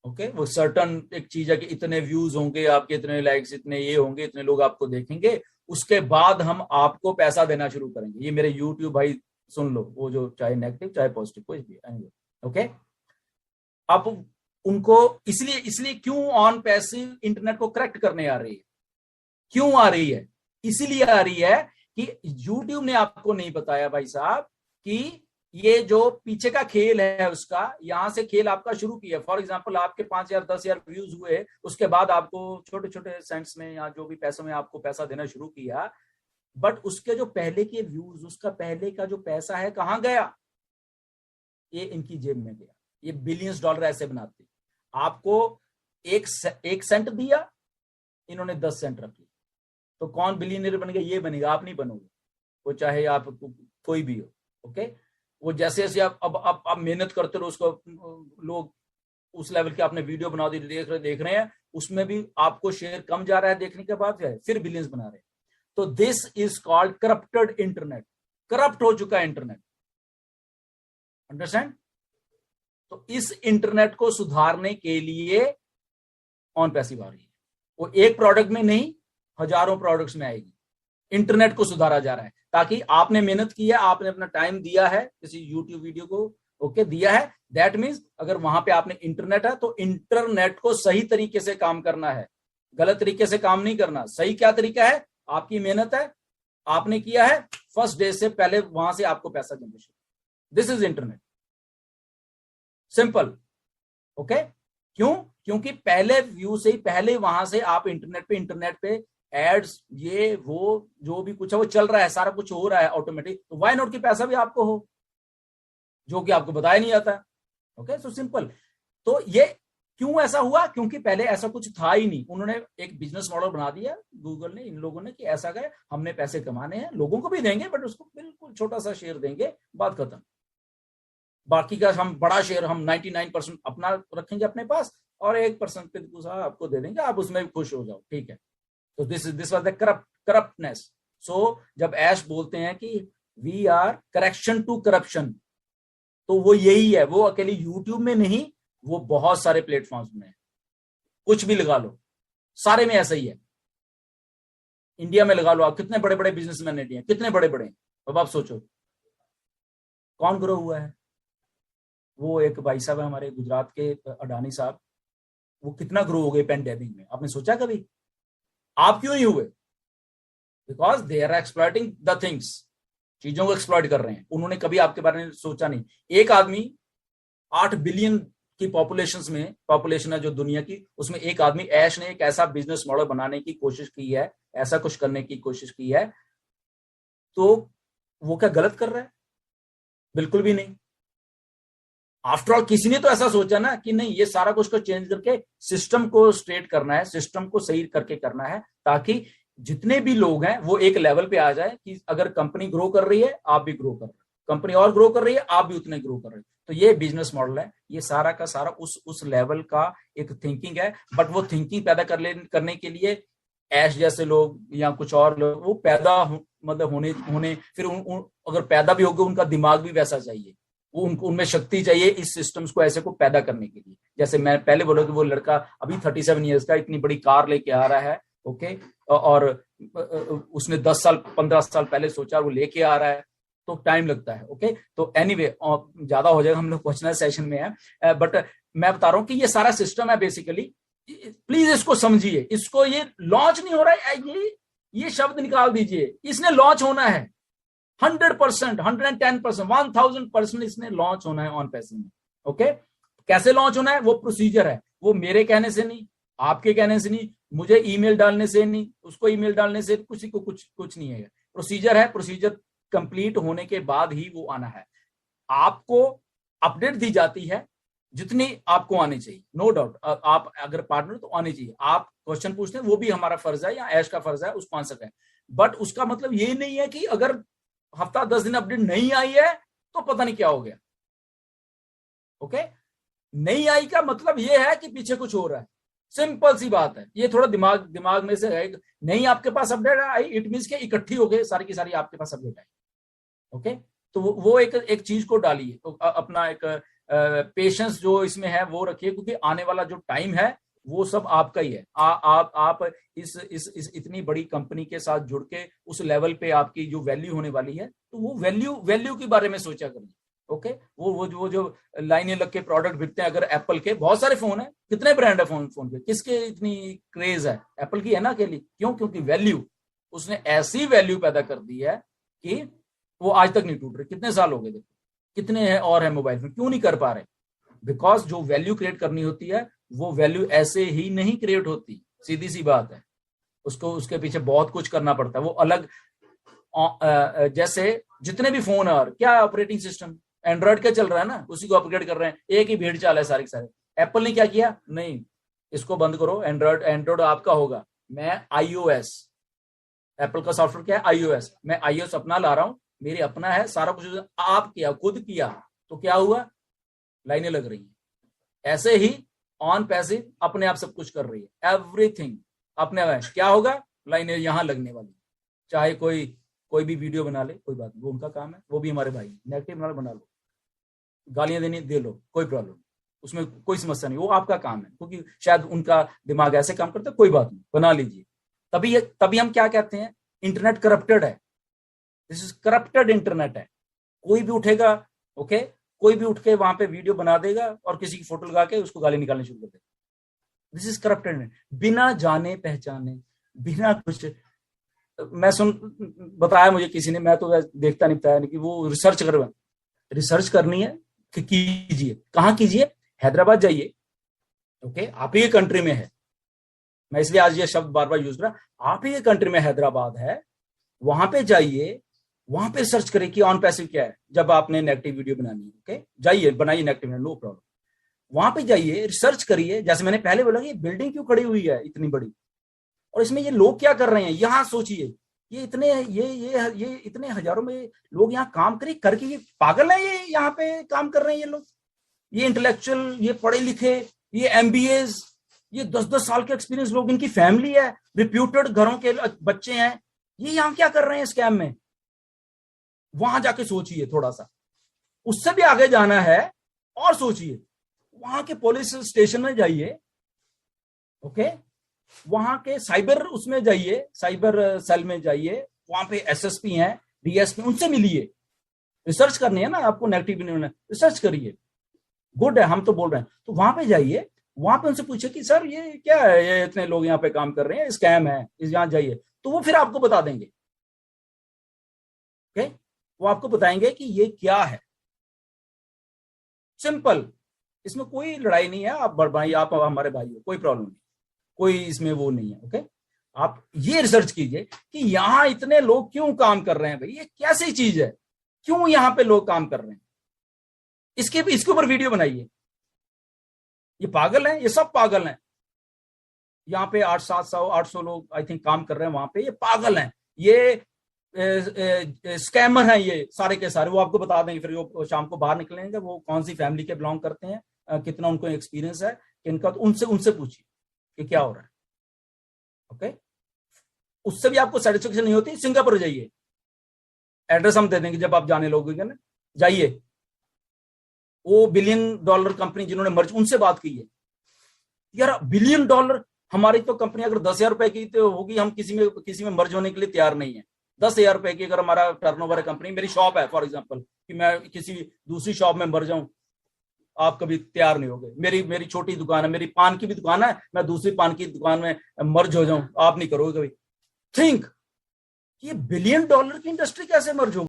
Okay, वो certain एक चीज है कि इतने व्यूज होंगे आपके, इतने लाइक्स, इतने ये होंगे, इतने लोग आपको देखेंगे, उसके बाद हम आपको पैसा देना शुरू करेंगे। ये मेरे यूट्यूब भाई सुन लो, वो जो चाहे नेगेटिव चाहे पॉजिटिव कोई भी ओके। अब उनको इसलिए इसलिए क्यों ऑन पैसिव इंटरनेट को करेक्ट करने आ रही है, क्यों आ रही है? इसीलिए आ रही है कि YouTube ने आपको नहीं बताया भाई साहब कि ये जो पीछे का खेल है उसका, यहां से खेल आपका शुरू किया। फॉर एग्जांपल आपके 5,000 10,000 व्यूज हुए, उसके बाद आपको छोटे छोटे सेंट्स में या जो भी पैसों में आपको पैसा देना शुरू किया, बट उसके जो पहले के व्यूज, उसका पहले का जो पैसा है कहां गया? ये इनकी जेब में गया। ये बिलियंस डॉलर ऐसे बनाते, आपको एक सेंट दिया, इन्होंने 10 सेंट रख लिया। तो कौन बिलियनर बनेगा? ये बनेगा, आप नहीं बनोगे। वो चाहे आप कोई भी हो, ओके। वो जैसे जैसे आप मेहनत करते रहो, उसको लोग उस लेवल के आपने वीडियो बना दी, देख रहे हैं, उसमें भी आपको शेयर कम जा रहा है, देखने के बाद फिर बिलियंस बना रहे हैं। तो this is called corrupted internet. Corrupt हो चुका है इंटरनेट, अंडरस्टैंड? तो इस इंटरनेट को सुधारने के लिए ऑन पैसिव आ रही है। वो एक प्रोडक्ट में नहीं, हजारों प्रोडक्ट्स में आएगी। इंटरनेट को सुधारा जा रहा है ताकि आपने मेहनत की है, आपने अपना टाइम दिया है किसी यूट्यूब वीडियो को, ओके, दिया है। दैट मीन्स अगर वहां पे आपने इंटरनेट है तो इंटरनेट को सही तरीके से काम करना है, गलत तरीके से काम नहीं करना। सही क्या तरीका है? आपकी मेहनत है, आपने किया है, फर्स्ट डे से पहले वहां से आपको पैसा generation. This is internet, simple, okay. क्यों? क्योंकि पहले व्यू से ही, पहले वहां से आप इंटरनेट पे एड्स, ये वो जो भी कुछ है वो चल रहा है, सारा कुछ हो रहा है ऑटोमेटिक, तो वाई नॉट की पैसा भी आपको हो, जो कि आपको बताया नहीं आता। Okay, so simple. तो ये क्यों ऐसा हुआ? क्योंकि पहले ऐसा कुछ था ही नहीं। उन्होंने एक बिजनेस मॉडल बना दिया, गूगल ने, इन लोगों ने, कि ऐसा गए हमने पैसे कमाने हैं, लोगों को भी देंगे बट उसको बिल्कुल छोटा सा शेयर देंगे, बात खत्म। बाकी का हम बड़ा शेयर, हम 99% अपना रखेंगे अपने पास और 1% पे दूसरा आपको दे देंगे, आप उसमें खुश हो जाओ, ठीक है। तो this was the corruptness. So जब ऐश बोलते हैं कि we are correction to corruption, तो वो यही है। वो अकेले यूट्यूब में नहीं, वो बहुत सारे प्लेटफॉर्म्स में है। कुछ भी लगा लो, सारे में ऐसा ही है। इंडिया में लगा लो आप, कितने बड़े बड़े बिजनेसमैन इंडिया, कितने बड़े बड़े। अब आप सोचो कौन ग्रो हुआ है। वो एक भाई साहब है हमारे गुजरात के, अडानी साहब, वो कितना ग्रो हो गए पेंडेमिक में, आपने सोचा कभी? आप क्यों नहीं हुए? Because they are exploiting the things, चीजों को एक्सप्लॉइट कर रहे हैं। उन्होंने कभी आपके बारे में सोचा नहीं। एक आदमी 8 बिलियन की पॉपुलेशन है जो दुनिया की, उसमें एक आदमी ऐश ने एक ऐसा बिजनेस मॉडल बनाने की कोशिश की है, ऐसा कुछ करने की कोशिश की है, तो वो क्या गलत कर रहा है? बिल्कुल भी नहीं। आफ्टर ऑल किसी ने तो ऐसा सोचा ना कि नहीं, ये सारा कुछ को चेंज करके सिस्टम को स्ट्रेट करना है, सिस्टम को सही करके करना है, ताकि जितने भी लोग हैं वो एक लेवल पे आ जाए कि अगर कंपनी ग्रो कर रही है आप भी ग्रो कर रहे हो, कंपनी और ग्रो कर रही है आप भी उतने ग्रो कर रहे हो। तो ये बिजनेस मॉडल है, ये सारा का सारा उस लेवल का एक थिंकिंग है। बट वो थिंकिंग पैदा करने के लिए ऐश जैसे लोग या कुछ और लोग वो पैदा मतलब होने फिर अगर पैदा भी होगा उनका दिमाग भी वैसा चाहिए, वो उनमें शक्ति चाहिए इस सिस्टम्स को ऐसे को पैदा करने के लिए। जैसे मैं पहले बोला कि वो लड़का अभी 37 ईयर्स का इतनी बड़ी कार लेके आ रहा है, ओके, और उसने 10 साल 15 साल पहले सोचा, वो लेके आ रहा है, तो टाइम लगता है, ओके। तो एनीवे ज्यादा हो जाएगा, हम लोग क्वेश्चन सेशन में है, बट मैं बता रहा हूं कि ये सारा सिस्टम है बेसिकली। प्लीज इसको समझिए, इसको, ये लॉन्च नहीं हो रहा है, ये शब्द निकाल दीजिए, इसने लॉन्च होना है 100%, 110%, 1000% इसने लॉन्च होना है ऑन पैसिव में, ओके। कैसे लॉन्च होना है? वो प्रोसीजर है, वो मेरे कहने से नहीं, आपके कहने से नहीं, मुझे ईमेल डालने से नहीं, उसको ईमेल डालने से किसी को कुछ नहीं है। प्रोसीजर है, प्रोसीजर कंप्लीट होने के बाद ही वो आना है। आपको अपडेट दी जाती है जितनी आपको आनी चाहिए, नो डाउट। आप अगर पार्टनर तो आनी चाहिए, आप क्वेश्चन पूछते हैं वो भी हमारा फर्ज है या ऐश का फर्ज है उसको आंसर करें। बट उसका मतलब ये नहीं है कि अगर हफ्ता 10 दिन अपडेट नहीं आई है तो पता नहीं क्या हो गया, ओके। नहीं आई का मतलब ये है कि पीछे कुछ हो रहा है, सिंपल सी बात है। ये थोड़ा दिमाग में से है, नहीं आपके पास अपडेट आई इट मींस के इकट्ठी हो गए सारी की सारी आपके पास अपडेट आई, ओके। तो वो एक चीज को डालिए, तो अपना एक पेशेंस जो इसमें है वो रखिए, क्योंकि आने वाला जो टाइम है वो सब आपका ही है। आप इस इतनी बड़ी कंपनी के साथ जुड़ के उस लेवल पे आपकी जो वैल्यू होने वाली है, तो वो वैल्यू के बारे में सोचा करिए। ओके, वो जो लाइनें लग के प्रोडक्ट बिकते हैं, अगर एप्पल के बहुत सारे फोन है, कितने ब्रांड है फोन के, किसके इतनी क्रेज है? एप्पल की है ना अकेली। क्यों? क्योंकि वैल्यू, उसने ऐसी वैल्यू पैदा कर दी है कि वो आज तक नहीं टूट रही। कितने साल हो गए, देखो कितने हैं और है मोबाइल में, क्यों नहीं कर पा रहे? बिकॉज जो वैल्यू क्रिएट करनी होती है वो वैल्यू ऐसे ही नहीं क्रिएट होती, सीधी सी बात है। उसको उसके पीछे बहुत कुछ करना पड़ता है। वो अलग जैसे जितने भी फोन है, और क्या ऑपरेटिंग सिस्टम एंड्रॉइड का चल रहा है ना, उसी को अपग्रेड कर रहे हैं, एक ही भेड़ चाल है सारे के सारे। एप्पल ने क्या किया? नहीं, इसको बंद करो, एंड्रॉइड आपका होगा, मैं iOS, एप्पल का सॉफ्टवेयर क्या है? iOS, मैं iOS अपना ला रहा हूं, मेरी अपना है सारा कुछ। आप किया, खुद किया, तो क्या हुआ? लाइनें लग रही है। ऐसे ही ऑन पैसिव अपने आप सब कुछ कर रही है, एवरीथिंग अपने आप। क्या होगा? लाइनें यहां लगने वाली। चाहे कोई भी वीडियो बना ले, कोई बात नहीं, वो उनका काम है, वो भी हमारे भाई। नेगेटिव बना लो, गालियां देनी दे लो, कोई प्रॉब्लम, उसमें कोई समस्या नहीं, वो आपका काम है, क्योंकि शायद उनका दिमाग ऐसे काम करता है, कोई बात नहीं, बना लीजिए। तभी हम क्या कहते हैं? इंटरनेट करप्टेड है। दिस इज करप्टेड इंटरनेट है। कोई भी उठेगा, ओके, कोई भी उठ के वहां पे वीडियो बना देगा और किसी की फोटो लगा के उसको गाली निकालनी शुरू कर देगा। दिस इज करप्टेड, बिना जाने पहचाने, बिना कुछ। मैं बताया मुझे किसी ने, मैं तो देखता नहीं, बताया नहीं कि वो रिसर्च करनी है कि कीजिए। कहाँ कीजिए? हैदराबाद जाइए, ओके, आप ही के कंट्री में है, मैं इसलिए आज ये शब्द बार बार यूज कर रहा, आप ही के कंट्री में हैदराबाद है, वहां पे जाइए, वहां पे सर्च करें कि ऑन पैसिव क्या है। जब आपने नेगेटिव वीडियो बनानी है, ओके, जाइए बनाइए नेगेटिव, नो प्रॉब्लम। वहां पे जाइए, रिसर्च करिए। जैसे मैंने पहले बोला, ये बिल्डिंग क्यों खड़ी हुई है इतनी बड़ी, और इसमें ये लोग क्या कर रहे हैं, यहां सोचिए। ये इतने हजारों में लोग यहाँ काम करके ये पागल है, ये यहाँ पे काम कर रहे हैं ये लोग, ये इंटेलेक्चुअल, ये पढ़े लिखे, ये MBAs, ये 10-10 साल के एक्सपीरियंस लोग, इनकी फैमिली है, रिप्यूटेड घरों के बच्चे हैं, ये यहाँ क्या कर रहे हैं स्कैम में? वहां जाके सोचिए थोड़ा सा, उससे भी आगे जाना है और सोचिए। वहां के पुलिस स्टेशन में जाइए, ओके, वहां के साइबर उसमें जाइए, साइबर सेल में जाइए, वहां पे SSP हैं, DSP, उनसे मिलिए। रिसर्च करनी है ना आपको, नेगेटिव रिसर्च करिए, गुड है, हम तो बोल रहे हैं। तो वहां पे जाइए, वहां पे उनसे पूछे कि सर ये क्या है, ये इतने लोग यहाँ पे काम कर रहे हैं, स्कैम है, इस यहाँ जाइए, तो वो फिर आपको बता देंगे। ओके, वो आपको बताएंगे कि ये क्या है। सिंपल, इसमें कोई लड़ाई नहीं है, आप बड़ भाई, आप हमारे भाई हो, कोई प्रॉब्लम नहीं, कोई इसमें वो नहीं है। ओके, आप ये रिसर्च कीजिए कि यहां इतने लोग क्यों काम कर रहे हैं, भाई ये कैसी चीज है, क्यों यहां पे लोग काम कर रहे हैं, इसके ऊपर वीडियो बनाइए। ये पागल है, ये सब पागल हैं। यहाँ पे 800 लोग आई थिंक काम कर रहे हैं वहां पे, ये पागल हैं, ये स्कैमर हैं, ये सारे के सारे। वो आपको बता देंगे, फिर वो शाम को बाहर निकलेंगे, वो कौन सी फैमिली के बिलोंग करते हैं, कितना उनको एक्सपीरियंस है इनका, तो उनसे पूछिए कि क्या हो रहा है। ओके, उससे भी आपको सेटिस्फेक्शन नहीं होती, सिंगापुर जाइए, एड्रेस हम दे देंगे, जब आप जाने लोगे ना, जाइए, वो $1 बिलियन कंपनी जिन्होंने मर्ज, उनसे बात की है। यार $1 बिलियन, हमारी तो कंपनी अगर 10,000 रुपए की तो होगी, हम किसी में मर्ज होने के लिए तैयार नहीं है। 10,000 रुपए की अगर हमारा टर्नओवर है कंपनी, मेरी शॉप है फॉर एग्जांपल, कि मैं किसी दूसरी शॉप में मर जाऊं, आप कभी तैयार नहीं होगे। मेरी छोटी दुकान है, मेरी पान की भी दुकान है, मैं दूसरी पान की दुकान में मर्ज हो जाऊं, आप नहीं करोगे कभी। थिंक, ये $1 बिलियन की इंडस्ट्री कैसे मर्ज होगी?